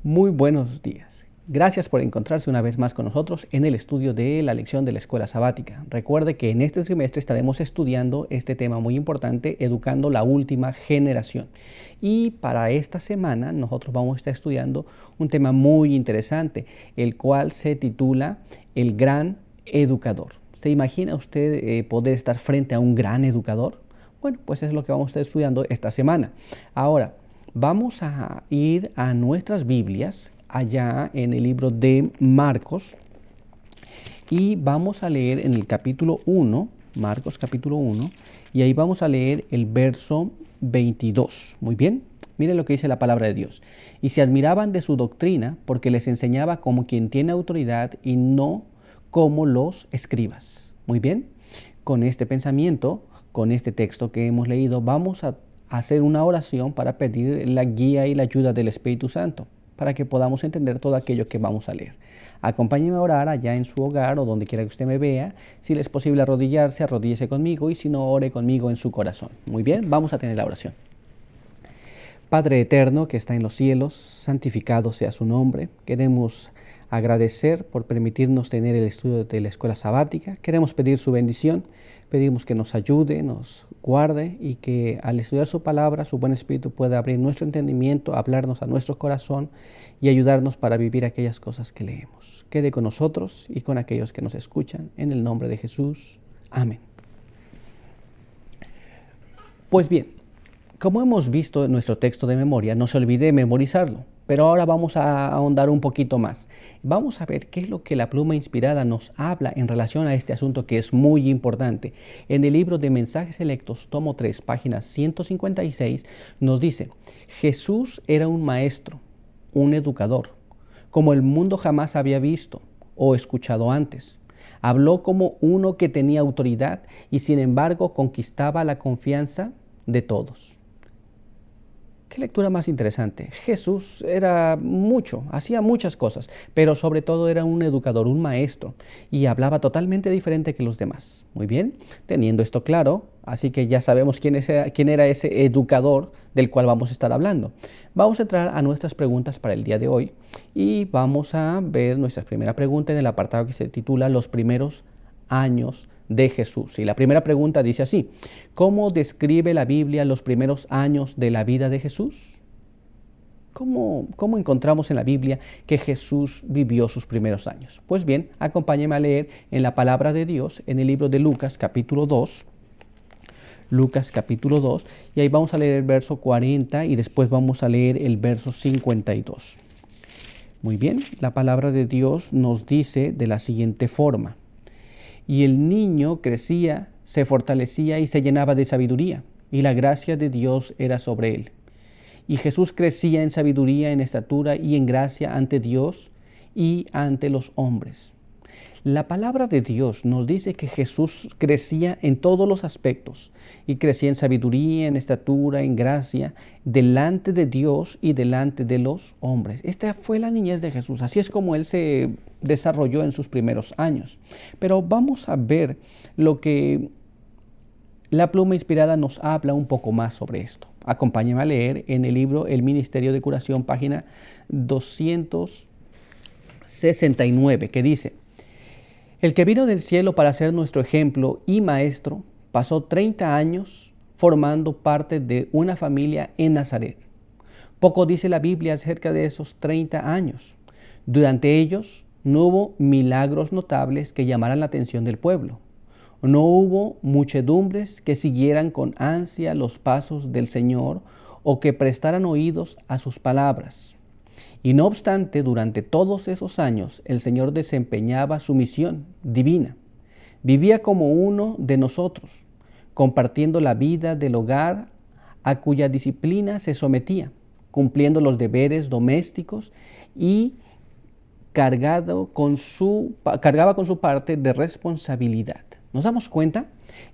Muy buenos días. Gracias por encontrarse una vez más con nosotros en el estudio de la lección de la escuela sabática. Recuerde que en este trimestre estaremos estudiando este tema muy importante, educando la última generación. Y para esta semana nosotros vamos a estar estudiando un tema muy interesante, el cual se titula El Gran Educador. ¿Se imagina usted poder estar frente a un gran educador? Bueno, pues es lo que vamos a estar estudiando esta semana. Ahora, vamos a ir a nuestras Biblias, allá en el libro de Marcos, y vamos a leer en el capítulo 1, Marcos capítulo 1, y ahí vamos a leer el verso 22. Muy bien, miren lo que dice la palabra de Dios. Y se admiraban de su doctrina porque les enseñaba como quien tiene autoridad y no como los escribas. Muy bien, con este pensamiento, con este texto que hemos leído, vamos a hacer una oración para pedir la guía y la ayuda del Espíritu Santo, para que podamos entender todo aquello que vamos a leer. Acompáñeme a orar allá en su hogar o donde quiera que usted me vea. Si le es posible arrodillarse, arrodíllese conmigo, y si no, ore conmigo en su corazón. Muy bien, vamos a tener la oración. Padre eterno que está en los cielos, santificado sea su nombre. Queremos agradecer por permitirnos tener el estudio de la escuela sabática. Queremos pedir su bendición. Pedimos que nos ayude, nos guarde y que al estudiar su palabra, su buen espíritu pueda abrir nuestro entendimiento, hablarnos a nuestro corazón y ayudarnos para vivir aquellas cosas que leemos. Quede con nosotros y con aquellos que nos escuchan. En el nombre de Jesús. Amén. Pues bien, como hemos visto en nuestro texto de memoria, no se olvide memorizarlo, pero ahora vamos a ahondar un poquito más. Vamos a ver qué es lo que la pluma inspirada nos habla en relación a este asunto que es muy importante. En el libro de Mensajes Selectos, tomo 3, página 156, nos dice: Jesús era un maestro, un educador, como el mundo jamás había visto o escuchado antes. Habló como uno que tenía autoridad y sin embargo conquistaba la confianza de todos. Qué lectura más interesante. Jesús era mucho, hacía muchas cosas, pero sobre todo era un educador, un maestro, y hablaba totalmente diferente que los demás. Muy bien, teniendo esto claro, así que ya sabemos quién era ese educador del cual vamos a estar hablando. Vamos a entrar a nuestras preguntas para el día de hoy y vamos a ver nuestra primera pregunta en el apartado que se titula Los primeros años de Jesús. Y la primera pregunta dice así: ¿cómo describe la Biblia los primeros años de la vida de Jesús? ¿Cómo encontramos en la Biblia que Jesús vivió sus primeros años? Pues bien, acompáñenme a leer en la palabra de Dios en el libro de Lucas capítulo 2. Lucas capítulo 2, y ahí vamos a leer el verso 40 y después vamos a leer el verso 52. Muy bien, la palabra de Dios nos dice de la siguiente forma: y el niño crecía, se fortalecía y se llenaba de sabiduría, y la gracia de Dios era sobre él. Y Jesús crecía en sabiduría, en estatura y en gracia ante Dios y ante los hombres. La palabra de Dios nos dice que Jesús crecía en todos los aspectos, y crecía en sabiduría, en estatura, en gracia, delante de Dios y delante de los hombres. Esta fue la niñez de Jesús, así es como Él se desarrolló en sus primeros años. Pero vamos a ver lo que la pluma inspirada nos habla un poco más sobre esto. Acompáñenme a leer en el libro El Ministerio de Curación, página 269, que dice: el que vino del cielo para ser nuestro ejemplo y maestro, pasó 30 años formando parte de una familia en Nazaret. Poco dice la Biblia acerca de esos 30 años. Durante ellos no hubo milagros notables que llamaran la atención del pueblo. No hubo muchedumbres que siguieran con ansia los pasos del Señor o que prestaran oídos a sus palabras. Y no obstante, durante todos esos años, el Señor desempeñaba su misión divina. Vivía como uno de nosotros, compartiendo la vida del hogar a cuya disciplina se sometía, cumpliendo los deberes domésticos y cargaba con su parte de responsabilidad. ¿Nos damos cuenta?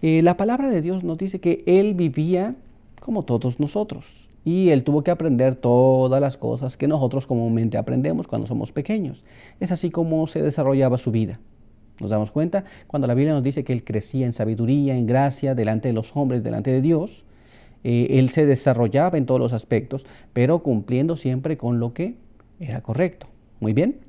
La palabra de Dios nos dice que Él vivía como todos nosotros. Y Él tuvo que aprender todas las cosas que nosotros comúnmente aprendemos cuando somos pequeños. Es así como se desarrollaba su vida. ¿Nos damos cuenta? Cuando la Biblia nos dice que Él crecía en sabiduría, en gracia, delante de los hombres, delante de Dios, Él se desarrollaba en todos los aspectos, pero cumpliendo siempre con lo que Era correcto. Muy bien.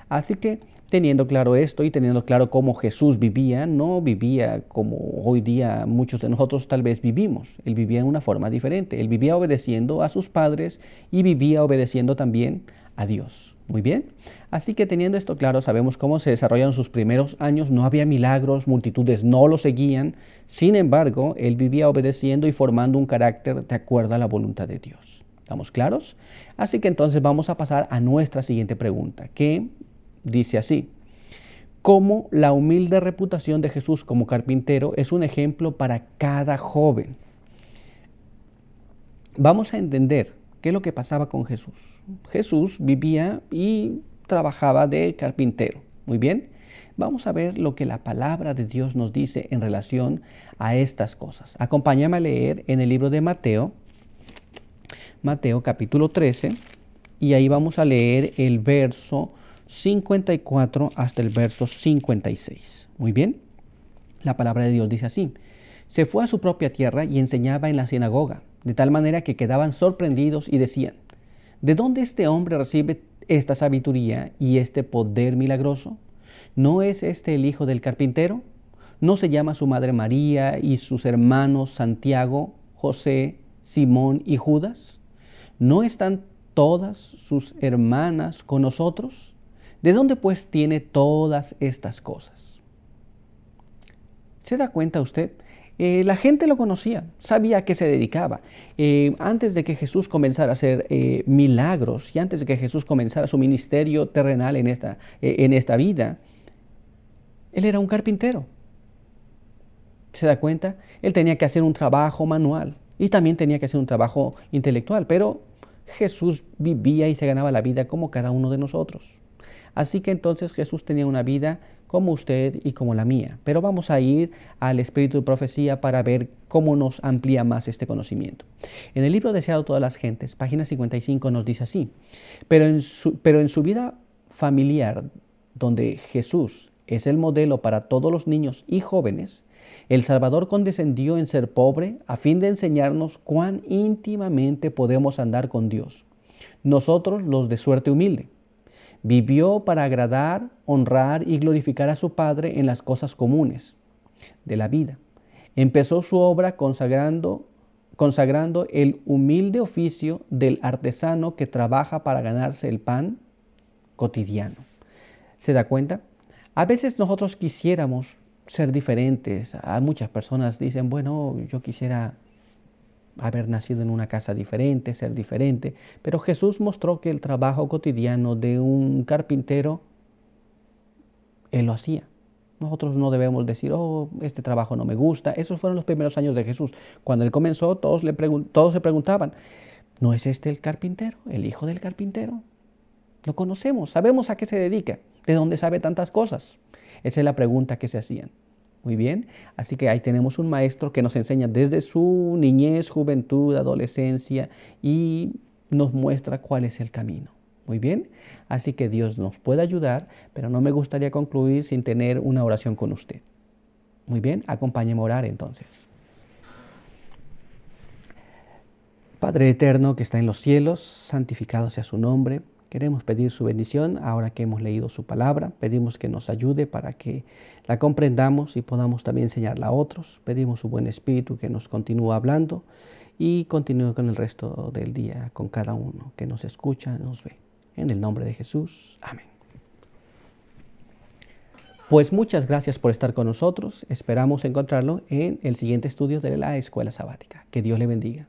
Así que teniendo claro esto y teniendo claro cómo Jesús vivía, no vivía como hoy día muchos de nosotros tal vez vivimos. Él vivía en una forma diferente. Él vivía obedeciendo a sus padres y vivía obedeciendo también a Dios. Muy bien. Así que teniendo esto claro, sabemos cómo se desarrollaron sus primeros años. No había milagros, multitudes no lo seguían. Sin embargo, él vivía obedeciendo y formando un carácter de acuerdo a la voluntad de Dios. ¿Estamos claros? Así que entonces vamos a pasar a nuestra siguiente pregunta, que dice así: ¿cómo la humilde reputación de Jesús como carpintero es un ejemplo para cada joven? Vamos a entender qué es lo que pasaba con Jesús. Jesús vivía y trabajaba de carpintero. Muy bien. Vamos a ver lo que la palabra de Dios nos dice en relación a estas cosas. Acompáñame a leer en el libro de Mateo, Mateo capítulo 13, y ahí vamos a leer el verso 54 hasta el verso 56. Muy bien. La palabra de Dios dice así: se fue a su propia tierra y enseñaba en la sinagoga, de tal manera que quedaban sorprendidos y decían: ¿de dónde este hombre recibe esta sabiduría y este poder milagroso? ¿No es este el hijo del carpintero? ¿No se llama su madre María y sus hermanos Santiago, José, Simón y Judas? ¿No están todas sus hermanas con nosotros? ¿De dónde pues tiene todas estas cosas? ¿Se da cuenta usted? La gente lo conocía, sabía a qué se dedicaba. Antes de que Jesús comenzara a hacer milagros y antes de que Jesús comenzara su ministerio terrenal en esta vida, él era un carpintero. ¿Se da cuenta? Él tenía que hacer un trabajo manual y también tenía que hacer un trabajo intelectual, pero Jesús vivía y se ganaba la vida como cada uno de nosotros. Así que entonces Jesús tenía una vida como usted y como la mía. Pero vamos a ir al Espíritu de Profecía para ver cómo nos amplía más este conocimiento. En el libro Deseado todas las gentes, página 55, nos dice así: pero en su vida familiar, donde Jesús es el modelo para todos los niños y jóvenes, el Salvador condescendió en ser pobre a fin de enseñarnos cuán íntimamente podemos andar con Dios, nosotros los de suerte humilde. Vivió para agradar, honrar y glorificar a su Padre en las cosas comunes de la vida. Empezó su obra consagrando el humilde oficio del artesano que trabaja para ganarse el pan cotidiano. ¿Se da cuenta? A veces nosotros quisiéramos ser diferentes. Muchas personas dicen: bueno, yo quisiera haber nacido en una casa diferente, ser diferente. Pero Jesús mostró que el trabajo cotidiano de un carpintero, él lo hacía. Nosotros no debemos decir: oh, este trabajo no me gusta. Esos fueron los primeros años de Jesús. Cuando él comenzó, todos se preguntaban: ¿no es este el carpintero, el hijo del carpintero? Lo conocemos, sabemos a qué se dedica, de dónde sabe tantas cosas. Esa es la pregunta que se hacían. Muy bien, así que ahí tenemos un maestro que nos enseña desde su niñez, juventud, adolescencia y nos muestra cuál es el camino. Muy bien, así que Dios nos puede ayudar, pero no me gustaría concluir sin tener una oración con usted. Muy bien, acompáñeme a orar entonces. Padre eterno que está en los cielos, santificado sea su nombre. Queremos pedir su bendición ahora que hemos leído su palabra. Pedimos que nos ayude para que la comprendamos y podamos también enseñarla a otros. Pedimos su buen espíritu que nos continúe hablando y continúe con el resto del día, con cada uno que nos escucha, nos ve. En el nombre de Jesús. Amén. Pues muchas gracias por estar con nosotros. Esperamos encontrarlo en el siguiente estudio de la Escuela Sabática. Que Dios le bendiga.